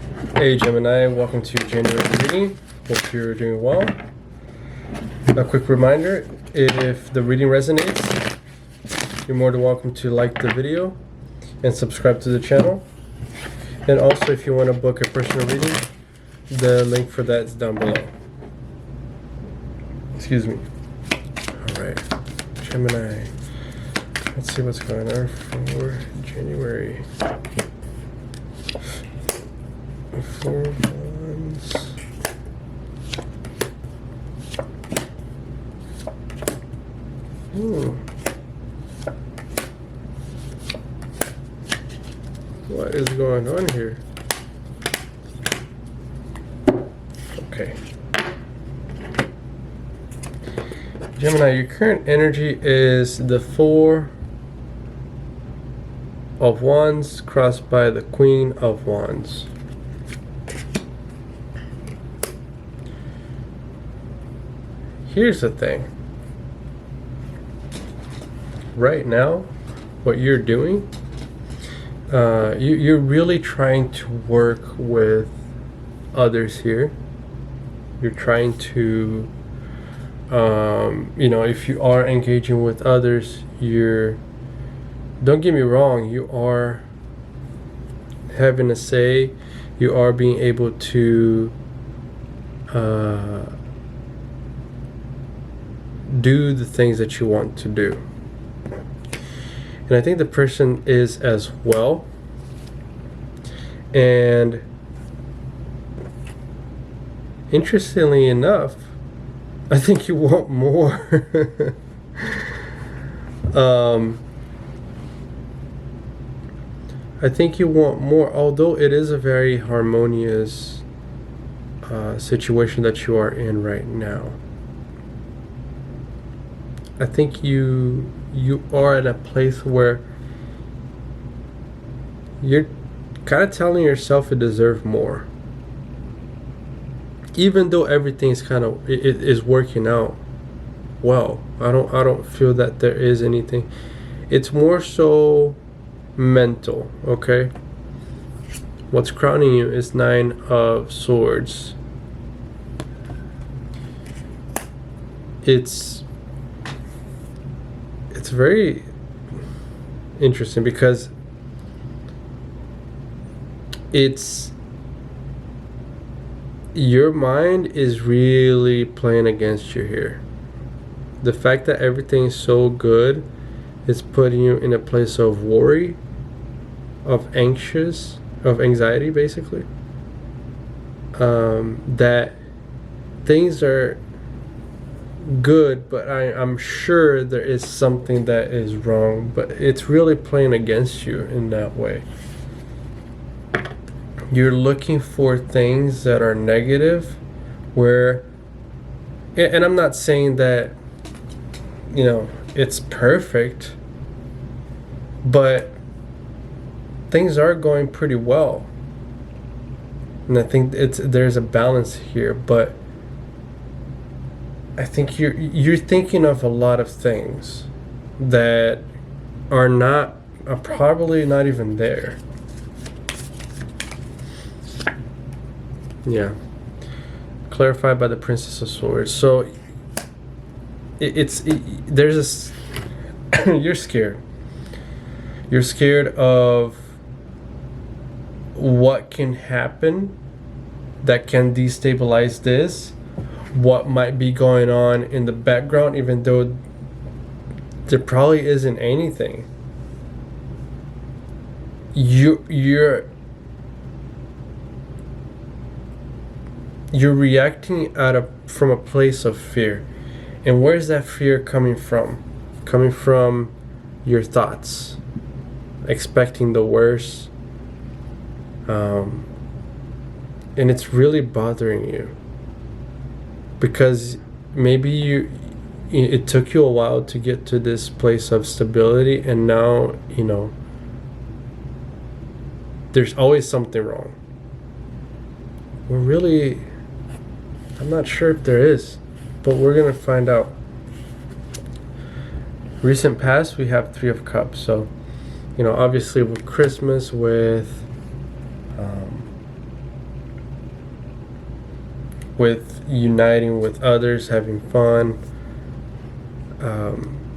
Hey Gemini, welcome to January reading. Hope you're doing well. A quick reminder, if the reading resonates, you're more than welcome to like the video and subscribe to the channel. And also, if you want to book a personal reading, the link for that is down below. Excuse me. Alright, Gemini. Let's see what's going on for January. 4 Wands. What is going on here? Okay. Gemini, your current energy is the 4 of Wands crossed by the Queen of Wands. Here's the thing. Right now, what you're doing, you're really trying to work with others here. You're trying to, if you are engaging with others, don't get me wrong, you are having a say. You are being able to do the things that you want to do. And I think the person is as well. And interestingly enough, I think you want more. I think you want more, although it is a very harmonious situation that you are in right now. I think you are at a place where you're kind of telling yourself you deserve more, even though everything's kind of it is working out well. I don't feel that there is anything. It's more so mental. Okay, what's crowning you is 9 of Swords. It's very interesting because your mind is really playing against you here. The fact that everything is so good is putting you in a place of worry, of anxiety basically. That things are good, but I'm sure there is something that is wrong, but it's really playing against you in that way. You're looking for things that are negative, and I'm not saying that it's perfect, but things are going pretty well, and I think there's a balance here. But I think you're thinking of a lot of things that are probably not even there. Yeah. Clarified by the Princess of Swords. So there's you're scared. You're scared of what can happen that can destabilize this. What might be going on in the background, even though there probably isn't anything. You're reacting from a place of fear. And where's that fear coming from? Coming from your thoughts, expecting the worst, and it's really bothering you. Because maybe it took you a while to get to this place of stability, and now there's always something wrong. I'm not sure if there is, but we're gonna find out. Recent past, we have 3 of Cups. So, obviously with Christmas, with with uniting with others, having fun.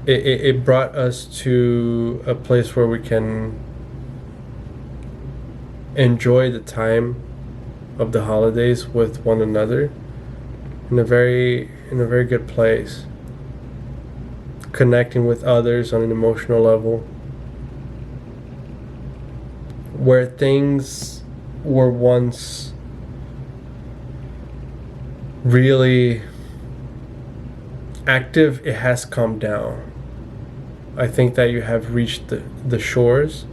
It brought us to a place where we can enjoy the time of the holidays with one another in a very good place, connecting with others on an emotional level, where things were once really active. It has calmed down. I think that you have reached the shores,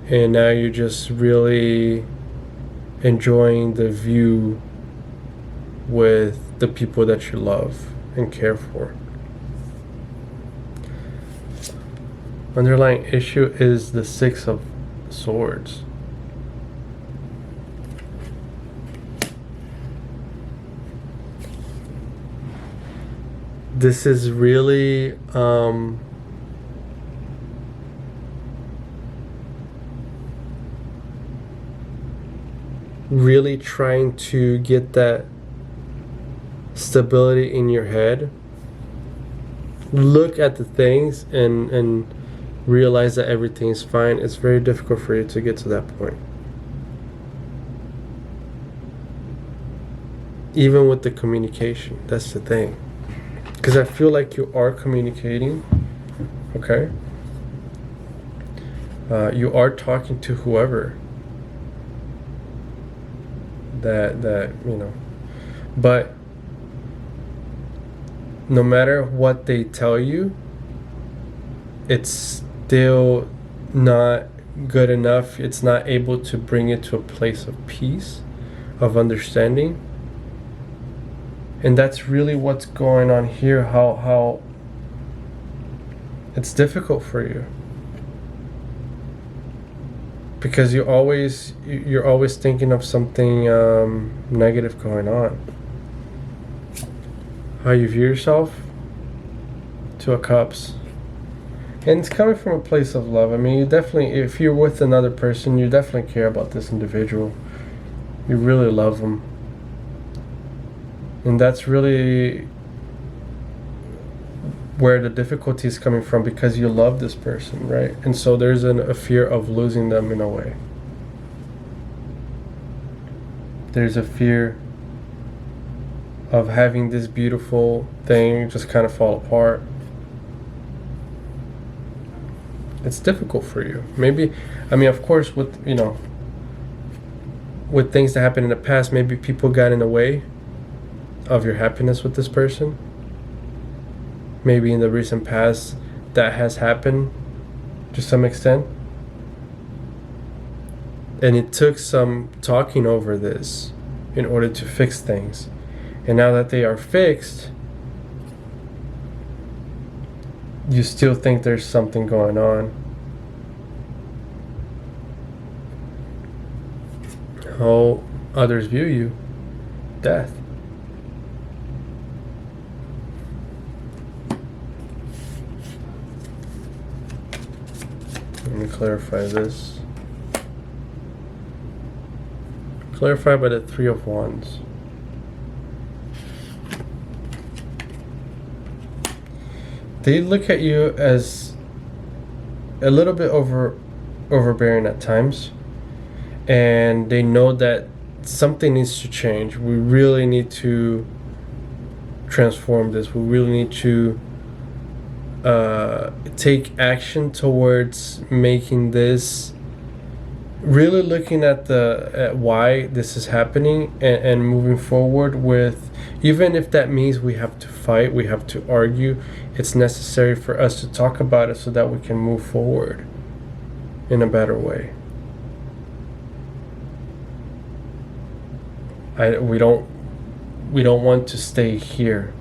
and now you're just really enjoying the view with the people that you love and care for. Underlying issue is the Six of Swords. This is really really trying to get that stability in your head. Look at the things and realize that everything is fine. It's very difficult for you to get to that point. Even with the communication, that's the thing. Because I feel like you are communicating, okay? You are talking to whoever that you know, but no matter what they tell you, it's still not good enough. It's not able to bring it to a place of peace, of understanding. And that's really what's going on here, how it's difficult for you. Because you're always thinking of something negative going on. How you view yourself, Two of Cups. And it's coming from a place of love. I mean, you definitely, if you're with another person, you definitely care about this individual. You really love them. And that's really where the difficulty is coming from, because you love this person, right? And so there's a fear of losing them in a way. There's a fear of having this beautiful thing just kind of fall apart. It's difficult for you. Maybe, I mean, of course, with, you know, with things that happened in the past, maybe people got in the way of your happiness with this person. Maybe in the recent past that has happened to some extent. And it took some talking over this in order to fix things. And now that they are fixed, you still think there's something going on. How others view you. Death. Let me clarify this. Clarify by the Three of Wands. They look at you as a little bit overbearing at times, and they know that something needs to change. We really need to transform this. We really need to take action towards making this, really looking at why this is happening, and moving forward with, even if that means we have to fight, we have to argue, it's necessary for us to talk about it so that we can move forward in a better way. We don't want to stay here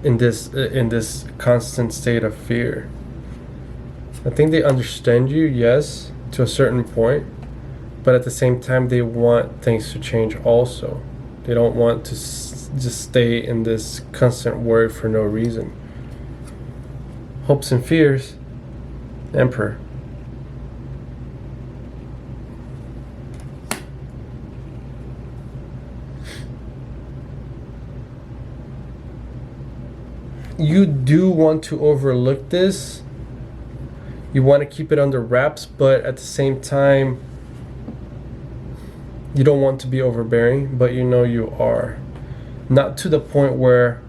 in this constant state of fear. I think they understand you, yes, to a certain point, but at the same time they want things to change also. They don't want to just stay in this constant worry for no reason. Hopes and fears. Emperor. you do want to overlook this. You want to keep it under wraps, but at the same time, you don't want to be overbearing, but you know you are. Not to the point where,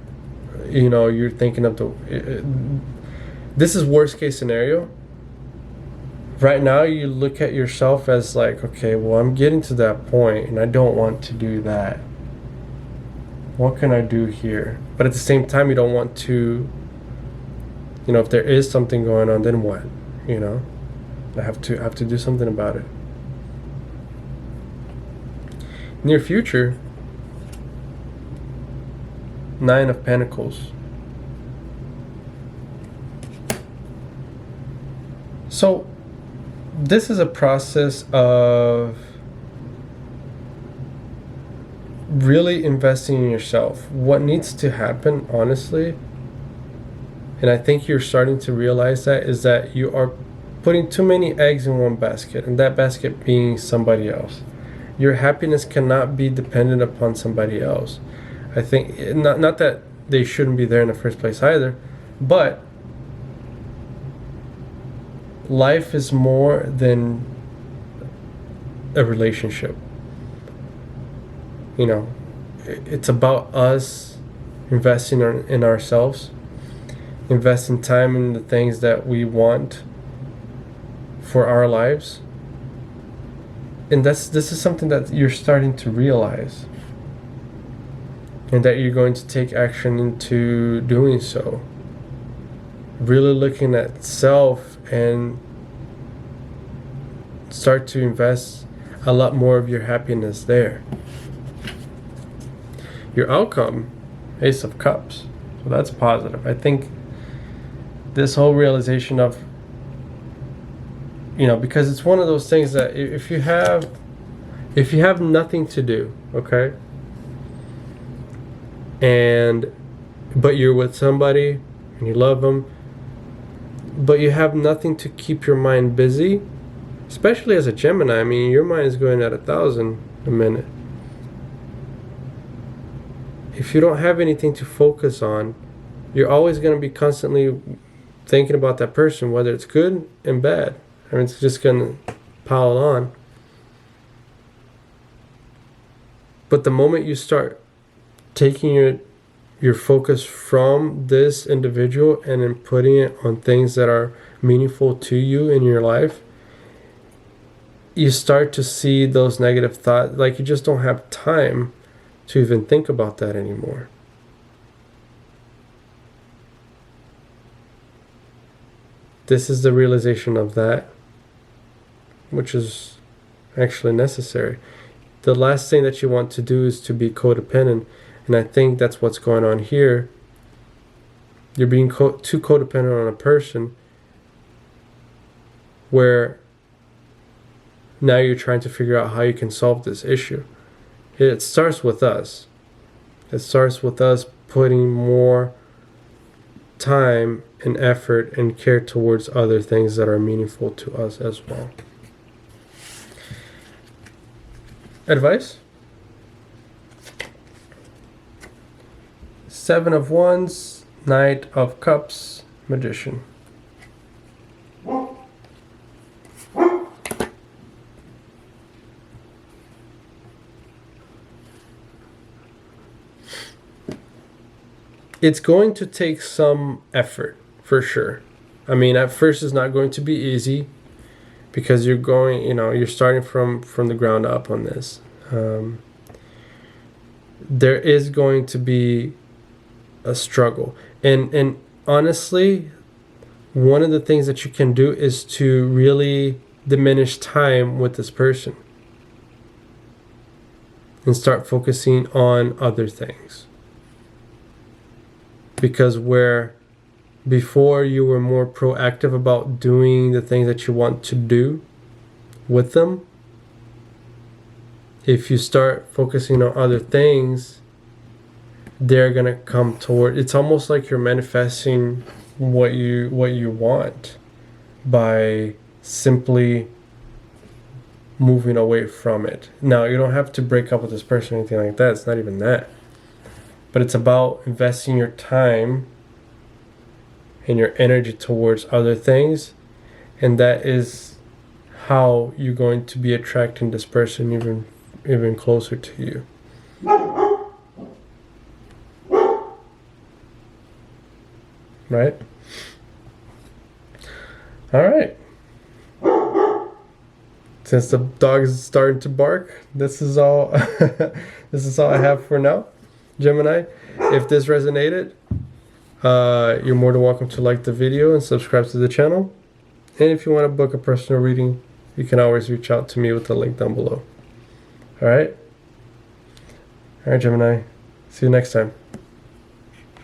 you know, you're thinking of this is worst case scenario. Right now, you look at yourself as like, okay, well, I'm getting to that point and I don't want to do that. What can I do here? But at the same time, you don't want to, you know, if there is something going on, then what? You know, I have to do something about it. Near future, 9 of Pentacles. So this is a process of really investing in yourself. What needs to happen, honestly, and I think you're starting to realize that, is that you are putting too many eggs in one basket, and that basket being somebody else. Your happiness cannot be dependent upon somebody else. I think, not that they shouldn't be there in the first place either, but life is more than a relationship. You know, it's about us investing in ourselves, investing time in the things that we want for our lives. And this is something that you're starting to realize, and that you're going to take action into doing so. Really looking at self and start to invest a lot more of your happiness there. Your outcome, Ace of Cups. So that's positive. I think this whole realization of, you know, because it's one of those things that if you have nothing to do, okay, but you're with somebody and you love them, but you have nothing to keep your mind busy, especially as a Gemini. I mean, your mind is going at 1,000 a minute. If you don't have anything to focus on, you're always going to be constantly thinking about that person, whether it's good and bad. I mean, it's just going to pile on. But the moment you start taking your focus from this individual and then putting it on things that are meaningful to you in your life, you start to see those negative thoughts. Like, you just don't have time to even think about that anymore. This is the realization of that, which is actually necessary. The last thing that you want to do is to be codependent, and I think that's what's going on here. You're being too codependent on a person, where now you're trying to figure out how you can solve this issue. It starts with us. It starts with us putting more time and effort and care towards other things that are meaningful to us as well. Advice? 7 of Wands, Knight of Cups, Magician. It's going to take some effort, for sure. I mean, at first it's not going to be easy, because you're starting from the ground up on this. There is going to be a struggle. And honestly, one of the things that you can do is to really diminish time with this person and start focusing on other things. Because where before you were more proactive about doing the things that you want to do with them, if you start focusing on other things, they're gonna come toward. It's almost like you're manifesting what you want by simply moving away from it. Now, you don't have to break up with this person or anything like that. It's not even that. But it's about investing your time and your energy towards other things, and that is how you're going to be attracting this person even closer to you. Right? All right. Since the dog is starting to bark, this is all this is all I have for now. Gemini, if this resonated, you're more than welcome to like the video and subscribe to the channel. And if you want to book a personal reading, you can always reach out to me with the link down below. All right, Gemini. See you next time.